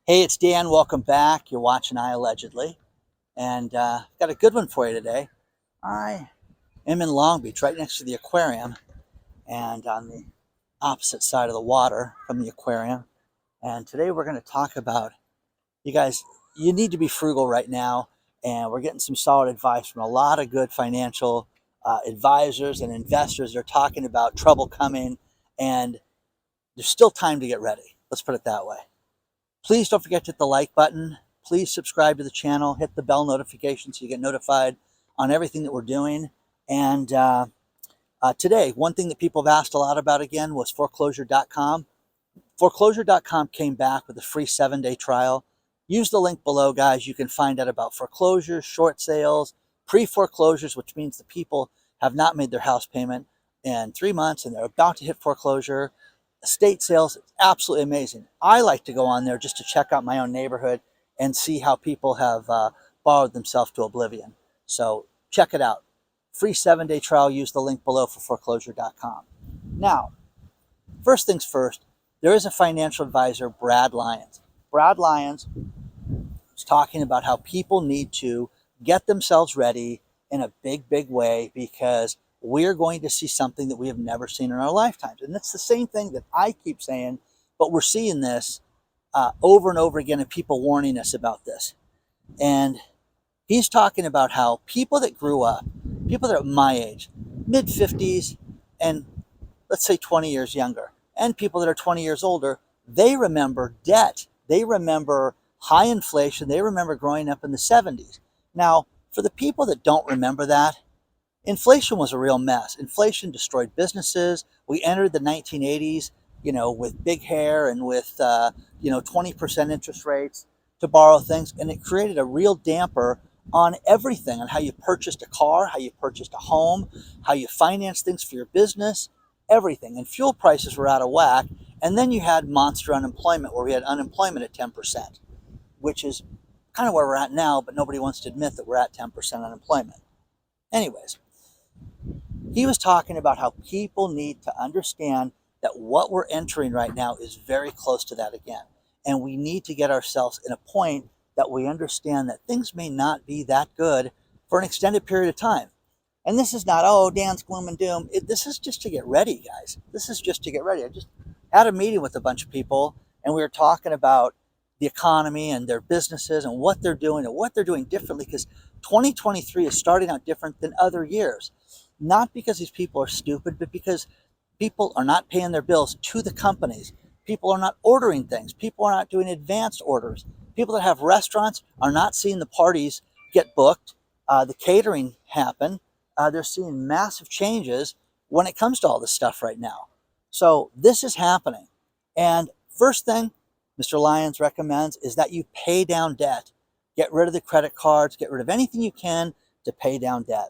Hey, it's Dan. Welcome back. You're watching iAllegedly, and got a good one for you today. I am in Long Beach, right next to the aquarium, and on the opposite side of the water from the aquarium. And today we're going to talk about, you guys, you need to be frugal right now, and we're getting some solid advice from a lot of good financial advisors and investors. They're talking about trouble coming, and there's still time to get ready. Let's put it that way. Please don't forget to hit the like button. Please subscribe to the channel. Hit the bell notification so you get notified on everything that we're doing. And today, one thing that people have asked a lot about again was foreclosure.com. Foreclosure.com came back with a free 7-day trial. Use the link below, guys. You can find out about foreclosures, short sales, pre-foreclosures, which means the people have not made their house payment in 3 months and they're about to hit foreclosure. Estate sales, it's absolutely amazing. I like to go on there just to check out my own neighborhood and see how people have borrowed themselves to oblivion. So check it out. Free 7-day trial. Use the link below for foreclosure.com. Now, first things first, there is a financial advisor, Brad Lyons. Brad Lyons is talking about how people need to get themselves ready in a big, big way because we're going to see something that we have never seen in our lifetimes. And it's the same thing that I keep saying, but we're seeing this over and over again and people warning us about this. And he's talking about how people that grew up, people that are my age, mid-50s and let's say 20 years younger, and people that are 20 years older, they remember debt. They remember high inflation. They remember growing up in the 70s. Now, for the people that don't remember that, inflation was a real mess. Inflation destroyed businesses. We entered the 1980s, with big hair and with, 20% interest rates to borrow things. And it created a real damper on everything, on how you purchased a car, how you purchased a home, how you financed things for your business, everything. And fuel prices were out of whack. And then you had monster unemployment where we had unemployment at 10%, which is kind of where we're at now, but nobody wants to admit that we're at 10% unemployment. Anyways, he was talking about how people need to understand that what we're entering right now is very close to that again. And we need to get ourselves in a point that we understand that things may not be that good for an extended period of time. And this is not, oh, Dan's gloom and doom. This is just to get ready, guys. This is just to get ready. I just had a meeting with a bunch of people, and we were talking about the economy and their businesses and what they're doing and what they're doing differently, because 2023 is starting out different than other years. Not because these people are stupid, but because people are not paying their bills to the companies. People are not ordering things. People are not doing advanced orders. People that have restaurants are not seeing the parties get booked, the catering happen. They're seeing massive changes when it comes to all this stuff right now. So this is happening. And first thing Mr. Lyons recommends is that you pay down debt. Get rid of the credit cards, get rid of anything you can to pay down debt.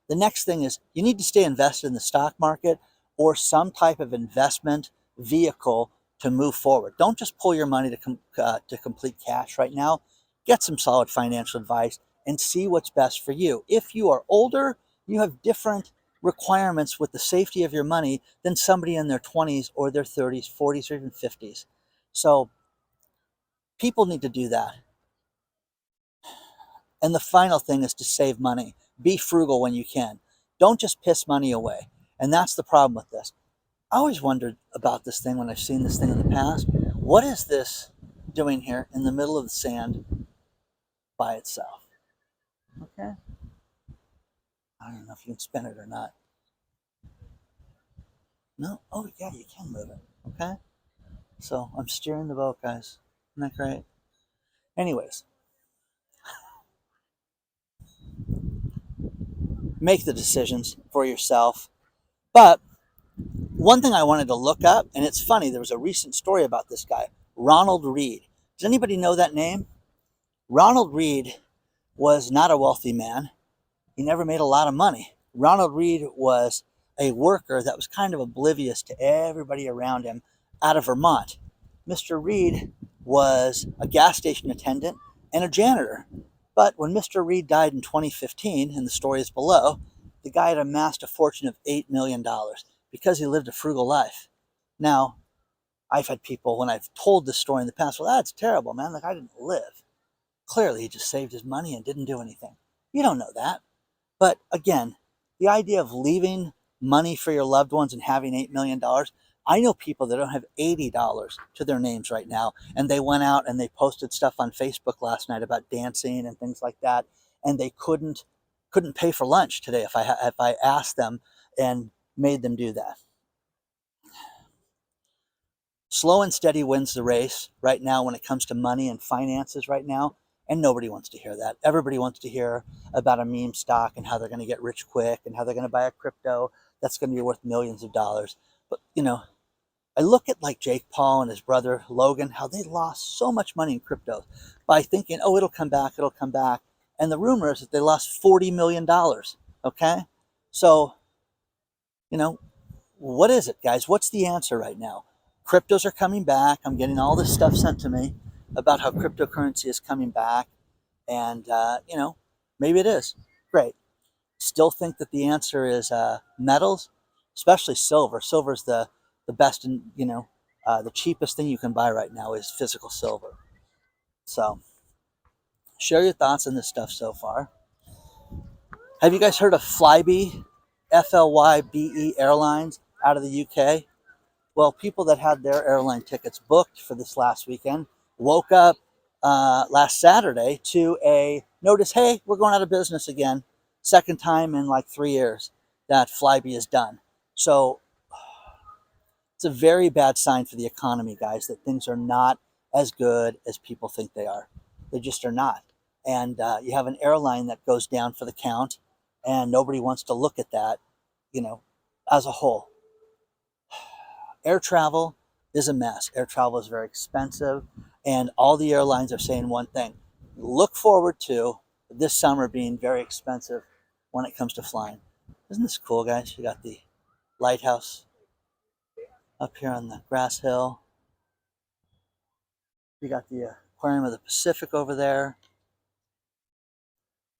The next thing is you need to stay invested in the stock market or some type of investment vehicle to move forward. Don't just pull your money to complete cash right now. Get some solid financial advice and see what's best for you. If you are older, you have different requirements with the safety of your money than somebody in their 20s or their 30s, 40s, or even 50s. So people need to do that. And the final thing is to save money. Be frugal when you can. Don't just piss money away. And that's the problem with this. I always wondered about this thing when I've seen this thing in the past. What is this doing here in the middle of the sand by itself? Okay. I don't know if you can spin it or not. No? Oh, yeah, you can move it. Okay. So I'm steering the boat, guys. Isn't that great? Anyways. Make the decisions for yourself. But one thing I wanted to look up, and it's funny, there was a recent story about this guy, Ronald Reed. Does anybody know that name? Ronald Reed was not a wealthy man. He never made a lot of money. Ronald Reed was a worker that was kind of oblivious to everybody around him out of Vermont. Mr. Reed was a gas station attendant and a janitor. But when Mr. Reed died in 2015, and the story is below, the guy had amassed a fortune of $8 million because he lived a frugal life. Now, I've had people, when I've told this story in the past, well, that's terrible, man. Like, I didn't live. Clearly, he just saved his money and didn't do anything. You don't know that. But again, the idea of leaving money for your loved ones and having $8 million, I know people that don't have $80 to their names right now. And they went out and they posted stuff on Facebook last night about dancing and things like that. And they couldn't pay for lunch today if I asked them and made them do that. Slow and steady wins the race right now when it comes to money and finances right now. And nobody wants to hear that. Everybody wants to hear about a meme stock and how they're going to get rich quick and how they're going to buy a crypto that's going to be worth millions of dollars. But, I look at like Jake Paul and his brother Logan, how they lost so much money in crypto by thinking, oh, it'll come back, it'll come back. And the rumor is that they lost $40 million. Okay? So, what is it, guys? What's the answer right now? Cryptos are coming back. I'm getting all this stuff sent to me about how cryptocurrency is coming back. And, maybe it is. Great. Still think that the answer is metals, especially silver. Silver is the best, and the cheapest thing you can buy right now is physical silver. So, share your thoughts on this stuff so far. Have you guys heard of Flybe, Flybe Airlines out of the UK? Well, people that had their airline tickets booked for this last weekend woke up last Saturday to a notice, hey, we're going out of business again. Second time in like 3 years that Flybe is done. So it's a very bad sign for the economy, guys, that things are not as good as people think they are. They just are not. And you have an airline that goes down for the count, and nobody wants to look at that, as a whole. Air travel is a mess. Air travel is very expensive, and all the airlines are saying one thing. Look forward to this summer being very expensive when it comes to flying. Isn't this cool, guys? You got the lighthouse up here on the grass hill. You got the Aquarium of the Pacific over there.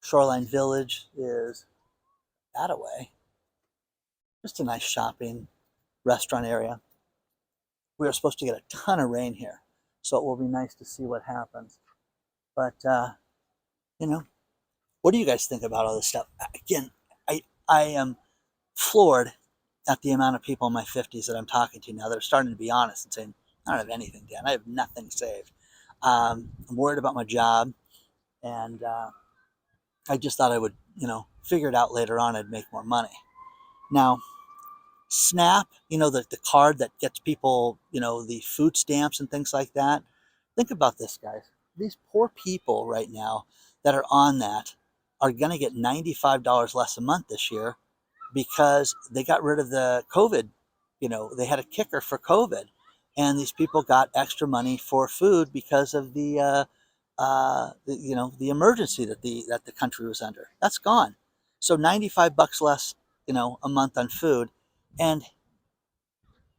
Shoreline Village is that away. Just a nice shopping restaurant area. We are supposed to get a ton of rain here, so it will be nice to see what happens. But, what do you guys think about all this stuff? Again, I am floored at the amount of people in my 50s that I'm talking to now that are starting to be honest and saying, I don't have anything, Dan. I have nothing saved. I'm worried about my job, and I just thought I would, figure it out later on. I'd make more money. Now, SNAP, the card that gets people, the food stamps and things like that. Think about this, guys. These poor people right now that are on that are going to get $95 less a month this year because they got rid of the COVID. They had a kicker for COVID, and these people got extra money for food because of the emergency that the country was under. That's gone. So $95 less, a month on food. And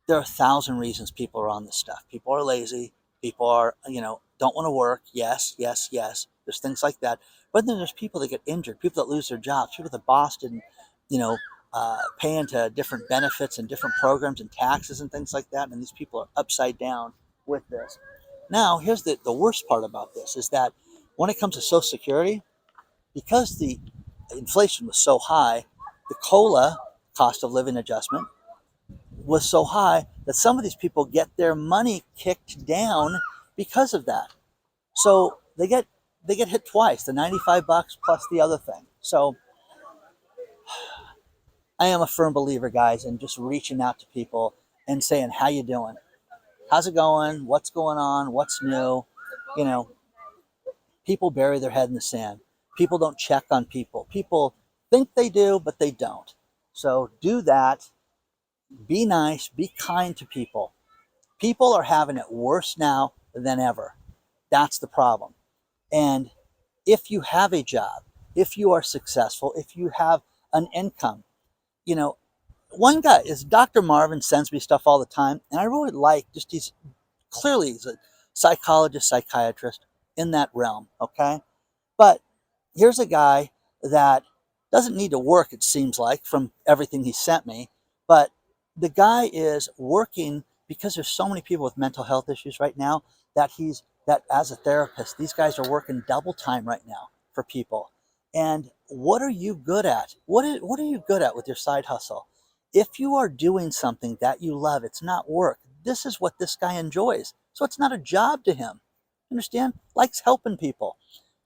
there are 1,000 reasons people are on this stuff. People are lazy. People are, don't want to work. Yes, yes, yes. There's things like that. But then there's people that get injured, people that lose their jobs, people that boss didn't, pay into different benefits and different programs and taxes and things like that. And these people are upside down with this. Now, here's the worst part about this is that when it comes to Social Security, because the inflation was so high, the COLA, cost of living adjustment, was so high that some of these people get their money kicked down because of that. So they get hit twice, the $95 plus the other thing. So I am a firm believer, guys, in just reaching out to people and saying, how you doing? How's it going? What's going on? What's new? People bury their head in the sand. People don't check on people. People think they do, but they don't. So do that. Be nice. Be kind to people. People are having it worse now than ever. That's the problem. And if you have a job, if you are successful, if you have an income, one guy is Dr. Marvin sends me stuff all the time. And I really like he's a psychologist, psychiatrist in that realm. Okay. But here's a guy that doesn't need to work, it seems like, from everything he sent me. But the guy is working because there's so many people with mental health issues right now that as a therapist, these guys are working double time right now for people. And what are you good at? What are you good at with your side hustle? If you are doing something that you love, it's not work. This is what this guy enjoys. So it's not a job to him. Understand? Likes helping people.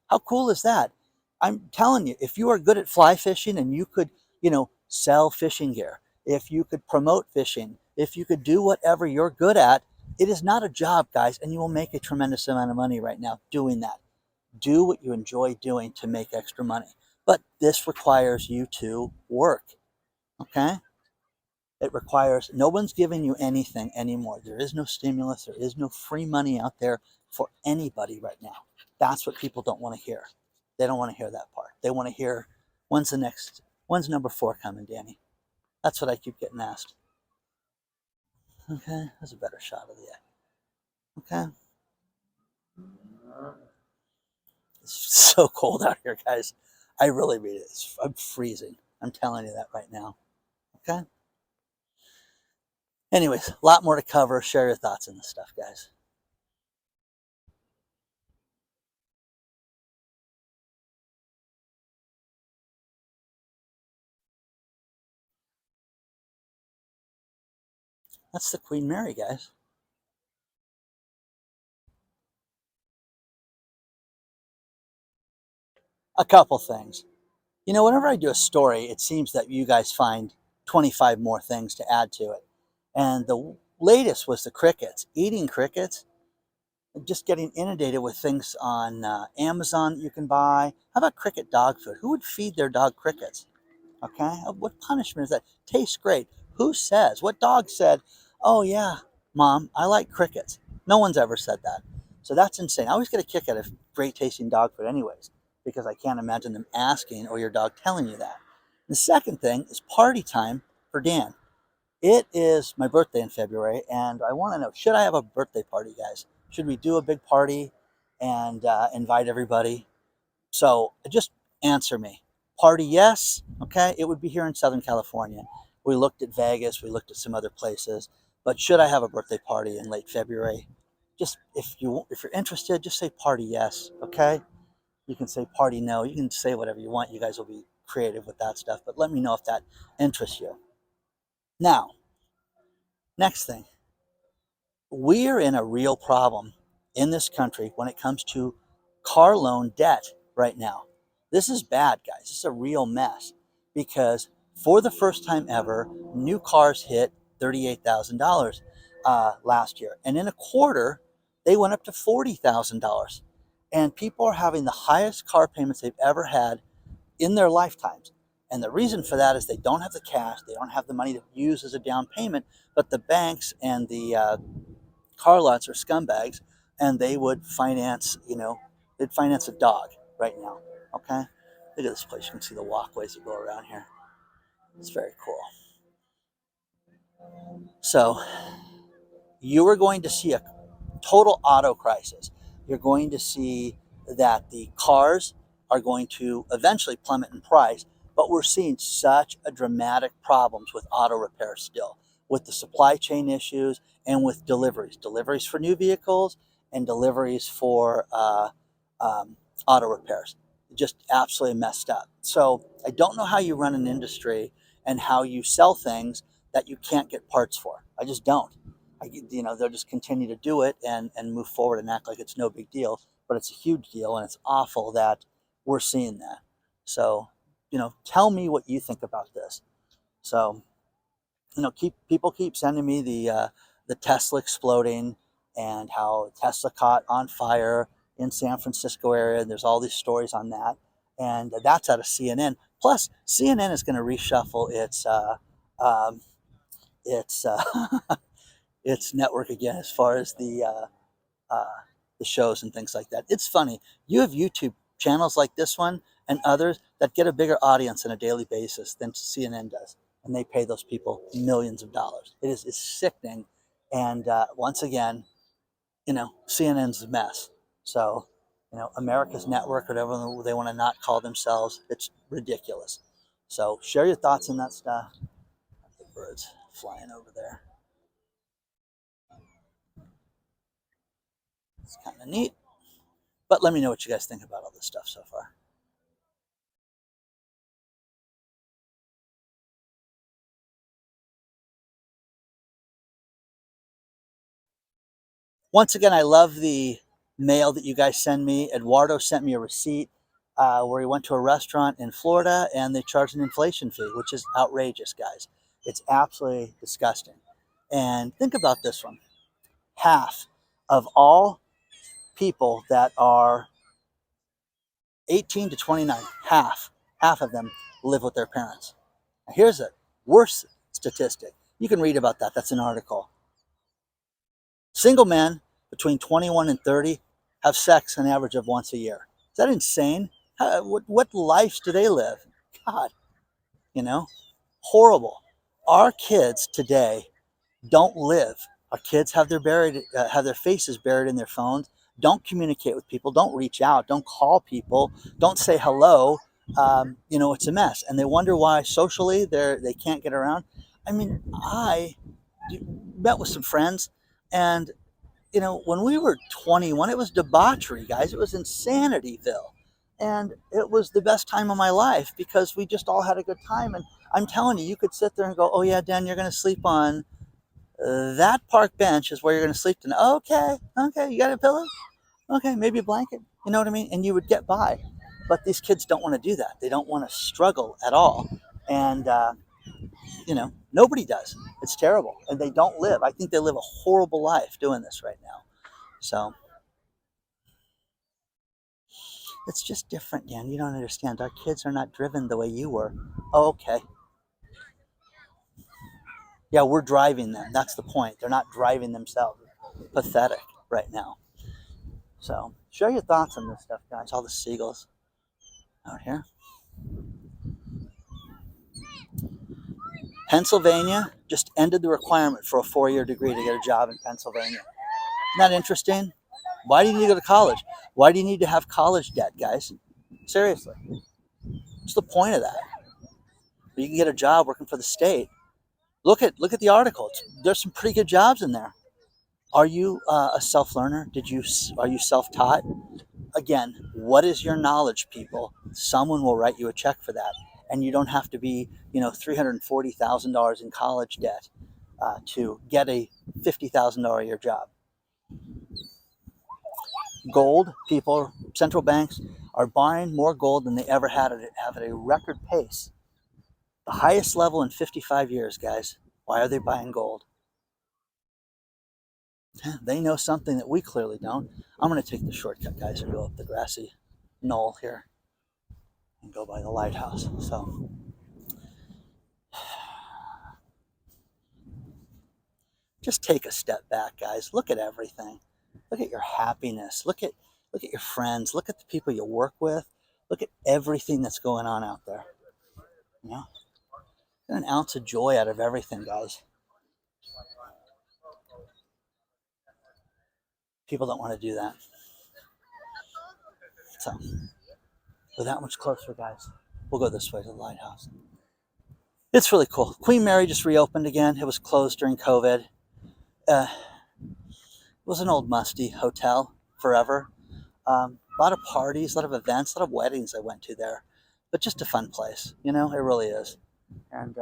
How cool is that? I'm telling you, if you are good at fly fishing and you could, sell fishing gear, if you could promote fishing, if you could do whatever you're good at, it is not a job, guys, and you will make a tremendous amount of money right now doing that. Do what you enjoy doing to make extra money. But this requires you to work, okay? It requires, no one's giving you anything anymore. There is no stimulus. There is no free money out there for anybody right now. That's what people don't want to hear. They don't want to hear that part. They want to hear, when's number 4 coming, Danny? That's what I keep getting asked. Okay, that's a better shot of the eye. Okay. It's so cold out here, guys. I really mean it. I'm freezing. I'm telling you that right now. Okay. Anyways, a lot more to cover. Share your thoughts on this stuff, guys. That's the Queen Mary, guys. A couple things. Whenever I do a story, it seems that you guys find 25 more things to add to it. And the latest was the crickets. Eating crickets, just getting inundated with things on Amazon that you can buy. How about cricket dog food? Who would feed their dog crickets? Okay, what punishment is that? Tastes great. Who says? What dog said, oh yeah, mom, I like crickets? No one's ever said that. So that's insane. I always get a kick out of great tasting dog food anyways, because I can't imagine them asking or your dog telling you that. The second thing is party time for Dan. It is my birthday in February, and I want to know, should I have a birthday party, guys? Should we do a big party and invite everybody? So just answer me. Party, yes. Okay, it would be here in Southern California. We looked at Vegas, we looked at some other places, but should I have a birthday party in late February? Just if you're interested, just say party yes. Okay, you can say party no. You can say whatever you want. You guys will be creative with that stuff, but let me know if that interests you. Now, next thing, we're in a real problem in this country when it comes to car loan debt right now. This is bad, guys. This is a real mess because for the first time ever, new cars hit $38,000 last year. And in a quarter, they went up to $40,000. And people are having the highest car payments they've ever had in their lifetimes. And the reason for that is they don't have the cash, they don't have the money to use as a down payment, but the banks and the car lots are scumbags, and they would finance, they'd finance a dog right now. Okay, look at this place. You can see the walkways that go around here. It's very cool. So you are going to see a total auto crisis. You're going to see that the cars are going to eventually plummet in price, but we're seeing such a dramatic problems with auto repair still, with the supply chain issues and with deliveries for new vehicles and deliveries for auto repairs. Just absolutely messed up. So I don't know how you run an industry and how you sell things that you can't get parts for. I just don't. They'll just continue to do it and move forward and act like it's no big deal, but it's a huge deal, and it's awful that we're seeing that. So, tell me what you think about this. So, keep sending me the Tesla exploding and how Tesla caught on fire in San Francisco area. And there's all these stories on that, and that's out of CNN. Plus, CNN is going to reshuffle its its network again as far as the shows and things like that. It's funny. You have YouTube channels like this one and others that get a bigger audience on a daily basis than CNN does, and they pay those people millions of dollars. It's sickening, and once again, CNN's a mess. So, America's network, whatever they want to not call themselves, it's ridiculous. So, share your thoughts on that stuff. The birds flying over there. It's kind of neat. But let me know what you guys think about all this stuff so far. Once again, I love the mail that you guys send me. Eduardo sent me a receipt where he went to a restaurant in Florida and they charged an inflation fee, which is outrageous, guys. It's absolutely disgusting. And think about this one. Half of all people that are 18 to 29, half of them live with their parents. Now here's a worse statistic. You can read about that. That's an article. Single men between 21 and 30 have sex an average of once a year. Is that insane? What lives do they live? God, horrible. Our kids today don't live. Our kids have their faces buried in their phones. Don't communicate with people. Don't reach out. Don't call people. Don't say hello. It's a mess, and they wonder why socially they can't get around. I mean, I met with some friends, and when we were 21, it was debauchery, guys. It was insanityville. And it was the best time of my life because we just all had a good time. And I'm telling you, you could sit there and go, oh, yeah, Dan, you're going to sleep on that park bench is where you're going to sleep tonight. Okay, you got a pillow? Okay, maybe a blanket. You know what I mean? And you would get by. But these kids don't want to do that. They don't want to struggle at all. And, nobody does. It's terrible. And they don't live. I think they live a horrible life doing this right now. So it's just different, Dan. You don't understand. Our kids are not driven the way you were. Oh, okay. Yeah, we're driving them. That's the point. They're not driving themselves. Pathetic right now. So share your thoughts on this stuff, guys. All the seagulls out here. Pennsylvania just ended the requirement for a 4-year degree to get a job in Pennsylvania. Isn't that interesting? Why do you need to go to college? Why do you need to have college debt, guys? Seriously. What's the point of that? You can get a job working for the state. Look at the article. There's some pretty good jobs in there. Are you a self-learner? Are you self-taught? Again, what is your knowledge, people? Someone will write you a check for that. And you don't have to be, $340,000 in college debt to get a $50,000 a year job. Gold, people, central banks are buying more gold than they ever have at a record pace. The highest level in 55 years, guys. Why are they buying gold? They know something that we clearly don't. I'm going to take the shortcut, guys, and go up the grassy knoll here and go by the lighthouse. So just take a step back, guys. Look at everything. Look at your happiness. Look at your friends. Look at the people you work with. Look at everything that's going on out there. Get an ounce of joy out of everything, guys. People don't want to do that. So we're that much closer, guys. We'll go this way to the lighthouse. It's really cool. Queen Mary just reopened again. It was closed during COVID. It was an old musty hotel forever. A lot of parties, a lot of events, a lot of weddings I went to there. But just a fun place, it really is. And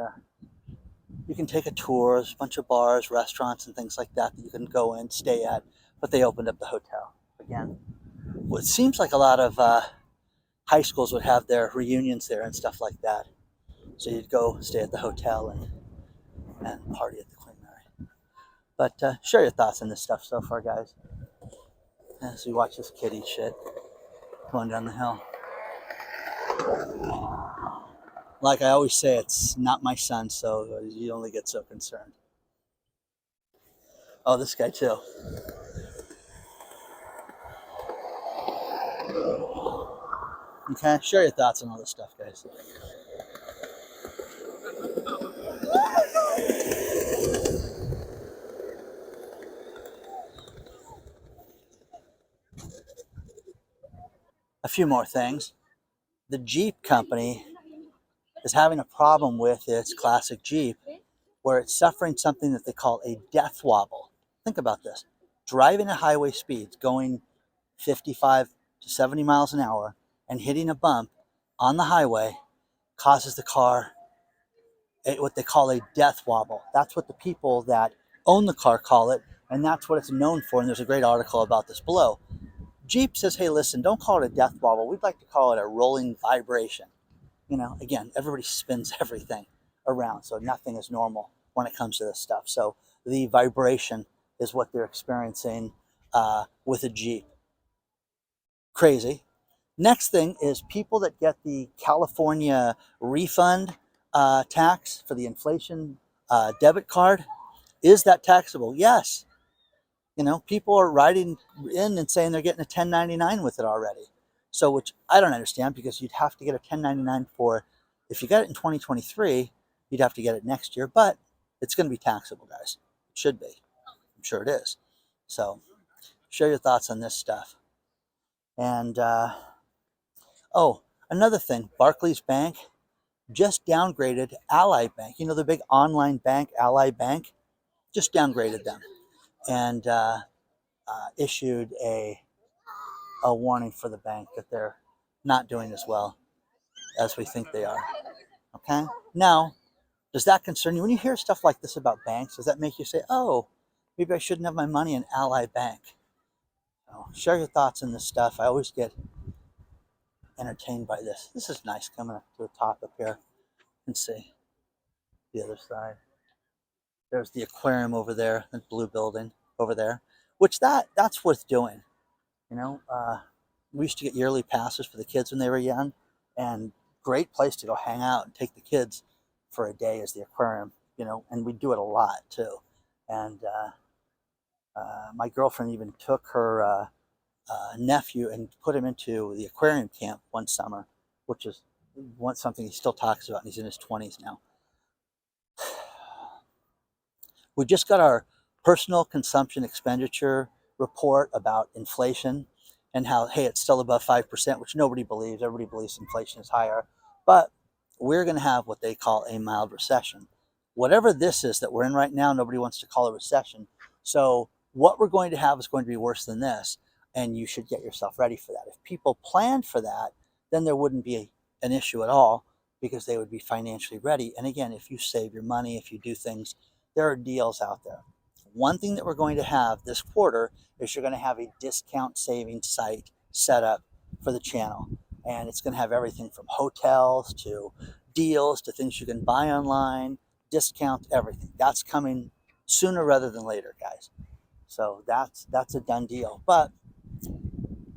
you can take a tour. There's a bunch of bars, restaurants, and things like that you can go in, stay at. But they opened up the hotel again. Well, it seems like a lot of high schools would have their reunions there and stuff like that. So you'd go stay at the hotel and party at the Queen Mary. But share your thoughts on this stuff so far, guys. As we watch this kid eat shit going down the hill. Like I always say, it's not my son, so you only get so concerned. Oh, this guy too. Okay, share your thoughts on all this stuff, guys. A few more things. The Jeep company is having a problem with its classic Jeep where it's suffering something that they call a death wobble. Think about this. driving at highway speeds, going 55 to 70 miles an hour and hitting a bump on the highway causes the car what they call a death wobble. That's what the people that own the car call it, and that's what it's known for. And there's a great article about this below. Jeep says, hey, listen, don't call it a death wobble. We'd like to call it a rolling vibration. You know, again, everybody spins everything around, so nothing is normal when it comes to this stuff. So the vibration is what they're experiencing with a Jeep. Crazy. Next thing is people that get the California refund tax for the inflation debit card. Is that taxable? Yes. You know, people are writing in and saying they're getting a 1099 with it already. So, which I don't understand, because you'd have to get a 1099 for, if you got it in 2023, you'd have to get it next year, but it's going to be taxable, guys. It should be. I'm sure it is. So, share your thoughts on this stuff. And, oh, another thing, Barclays Bank just downgraded Ally Bank. You know, the big online bank, Ally Bank, just downgraded them and issued a warning for the bank that they're not doing as well as we think they are. Okay? Now, does that concern you? When you hear stuff like this about banks, does that make you say, oh, maybe I shouldn't have my money in Ally Bank? So, share your thoughts on this stuff. I always get entertained by this. This is nice coming up to the top up here. You can see the other side. There's the aquarium over there, the blue building over there, which that's worth doing. You know, we used to get yearly passes for the kids when they were young, and great place to go hang out and take the kids for a day is the aquarium, you know, and we do it a lot too. And my girlfriend even took her nephew and put him into the aquarium camp one summer, which is something he still talks about, and he's in his 20s now. We just got our personal consumption expenditure report about inflation and how, hey, it's still above 5%, which nobody believes. Everybody believes inflation is higher. But we're going to have what they call a mild recession. Whatever this is that we're in right now, nobody wants to call a recession. So what we're going to have is going to be worse than this, and you should get yourself ready for that. If people planned for that, then there wouldn't be an issue at all, because they would be financially ready. And again, if you save your money, if you do things, there are deals out there. One thing that we're going to have this quarter is you're going to have a discount savings site set up for the channel. And it's going to have everything from hotels to deals to things you can buy online, discount, everything. That's coming sooner rather than later, guys. So that's a done deal. But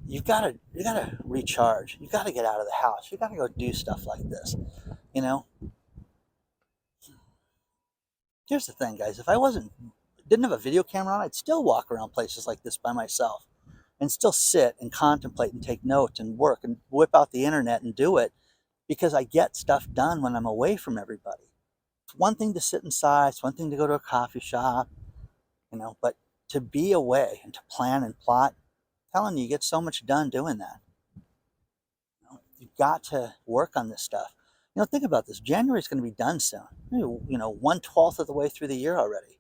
you gotta recharge. You gotta get out of the house. You gotta go do stuff like this. You know? Here's the thing, guys. If I didn't have a video camera on, I'd still walk around places like this by myself and still sit and contemplate and take notes and work and whip out the internet and do it, because I get stuff done when I'm away from everybody. It's one thing to sit inside. It's one thing to go to a coffee shop, you know, but to be away and to plan and plot, I'm telling you, get so much done doing that. You know, you've got to work on this stuff. You know, think about this. January is going to be done soon. You know, 1/12 of the way through the year already.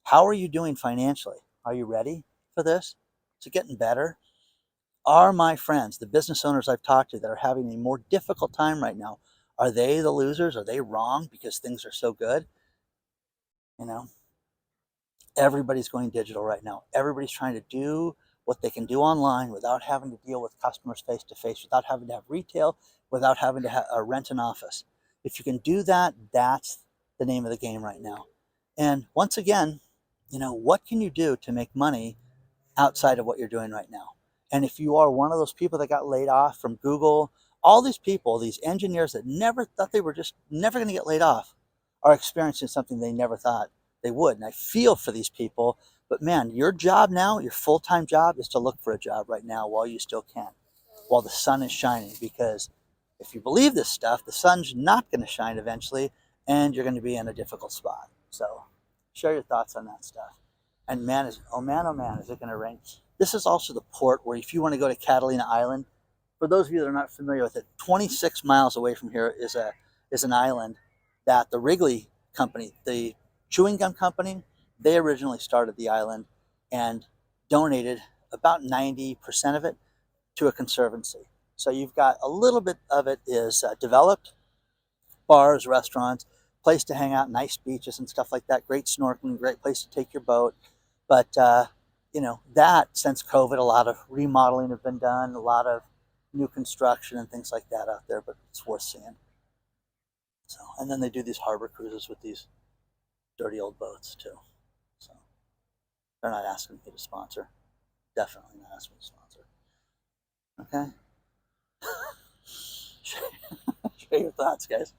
How are you doing financially? Are you ready for this? Is it getting better? Are my friends, the business owners I've talked to that are having a more difficult time right now, are they the losers? Are they wrong because things are so good? You know, everybody's going digital right now. Everybody's trying to do what they can do online without having to deal with customers face to face, without having to have retail, without having to rent an office. If you can do that, that's the name of the game right now. And once again, you know, what can you do to make money outside of what you're doing right now? And if you are one of those people that got laid off from Google, all these people, these engineers that never thought they were just never going to get laid off, are experiencing something they never thought they would. And I feel for these people. But man, your job now, your full-time job, is to look for a job right now while you still can, while the sun is shining. Because if you believe this stuff, the sun's not going to shine eventually, and you're going to be in a difficult spot. So share your thoughts on that stuff. And man, oh man, is it going to rain? This is also the port where, if you want to go to Catalina Island, for those of you that are not familiar with it, 26 miles away from here is an island that the Wrigley company, the chewing gum company, they originally started the island, and donated about 90% of it to a conservancy. So you've got a little bit of it is developed, bars, restaurants, place to hang out, nice beaches and stuff like that, great snorkeling, great place to take your boat. But, that since COVID, a lot of remodeling have been done, a lot of new construction and things like that out there, but it's worth seeing. So, and then they do these harbor cruises with these dirty old boats too. So they're not asking me to sponsor. Definitely not asking me to sponsor. Okay. Share your thoughts, guys.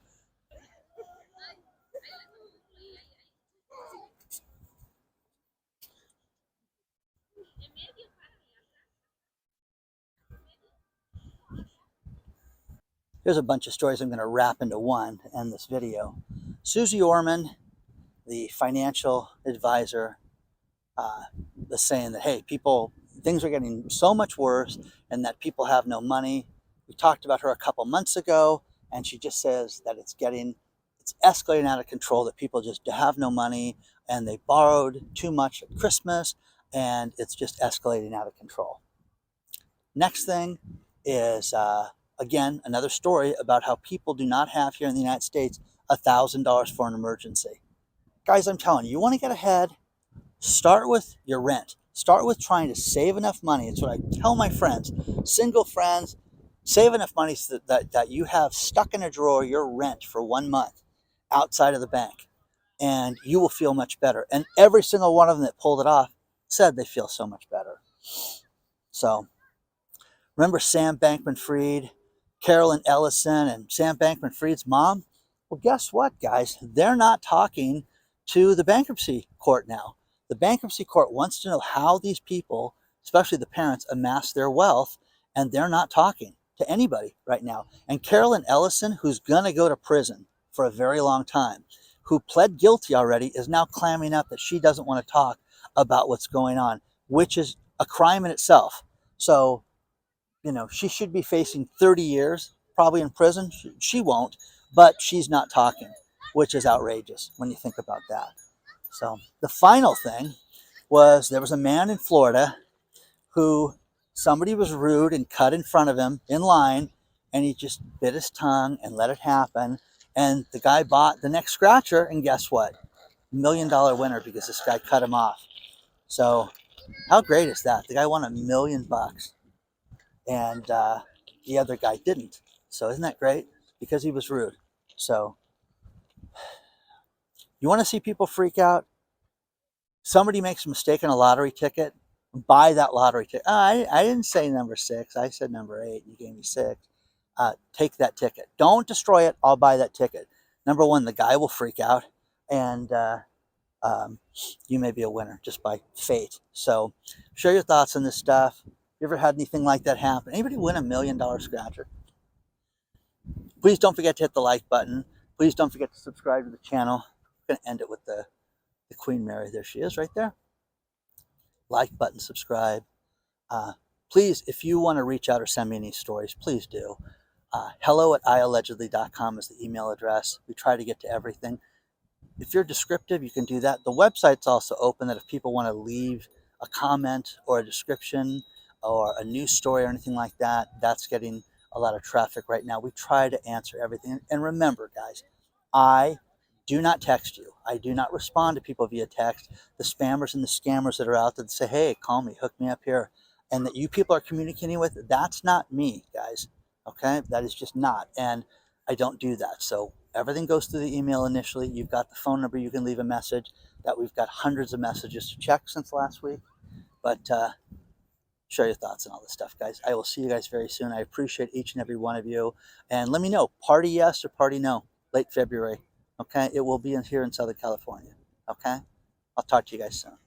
Here's a bunch of stories I'm going to wrap into one to end this video. Suze Orman, the financial advisor, is saying that, hey, things are getting so much worse and that people have no money. We talked about her a couple months ago, and she just says that it's escalating out of control, that people just have no money and they borrowed too much at Christmas, and it's just escalating out of control. Next thing is, again, another story about how people do not have here in the United States $1,000 for an emergency. Guys, I'm telling you, you want to get ahead, start with your rent. Start with trying to save enough money. It's what I tell my friends, single friends, save enough money so that you have stuck in a drawer your rent for 1 month outside of the bank, and you will feel much better. And every single one of them that pulled it off said they feel so much better. So remember Sam Bankman-Fried, Carolyn Ellison, and Sam Bankman-Fried's mom? Well, guess what, guys? They're not talking to the bankruptcy court now. The bankruptcy court wants to know how these people, especially the parents, amass their wealth, and they're not talking to anybody right now. And Carolyn Ellison, who's going to go to prison for a very long time, who pled guilty already, is now clamming up that she doesn't want to talk about what's going on, which is a crime in itself. So, she should be facing 30 years probably in prison. She won't, but she's not talking, which is outrageous when you think about that. So the final thing was, there was a man in Florida who somebody was rude and cut in front of him in line, and he just bit his tongue and let it happen. And the guy bought the next scratcher, and guess what? $1 million winner, because this guy cut him off. So how great is that? The guy won $1 million, and the other guy didn't. So isn't that great? Because he was rude. So you want to see people freak out? Somebody makes a mistake in a lottery ticket, buy that lottery ticket. I didn't say number 6. I said number 8. You gave me 6. Take that ticket. Don't destroy it. I'll buy that ticket. Number 1, the guy will freak out, and you may be a winner just by fate. So share your thoughts on this stuff. You ever had anything like that happen? Anybody win $1 million scratcher? Please don't forget to hit the like button. Please don't forget to subscribe to the channel. I'm going to end it with the Queen Mary. There she is right there. Like button, subscribe. Please, if you want to reach out or send me any stories, please do. hello@iallegedly.com is the email address. We try to get to everything. If you're descriptive, you can do that. The website's also open, that if people want to leave a comment or a description or a news story or anything like that, that's getting a lot of traffic right now. We try to answer everything. And remember, guys, I do not text you. I do not respond to people via text. The spammers and the scammers that are out there that say, hey, call me, hook me up here, and that you people are communicating with, that's not me, guys. Okay? That is just not. And I don't do that. So everything goes through the email initially. You've got the phone number. You can leave a message. That we've got hundreds of messages to check since last week. But share your thoughts on all this stuff, guys. I will see you guys very soon. I appreciate each and every one of you. And let me know, party yes or party no, late February. Okay? It will be here in Southern California. Okay? I'll talk to you guys soon.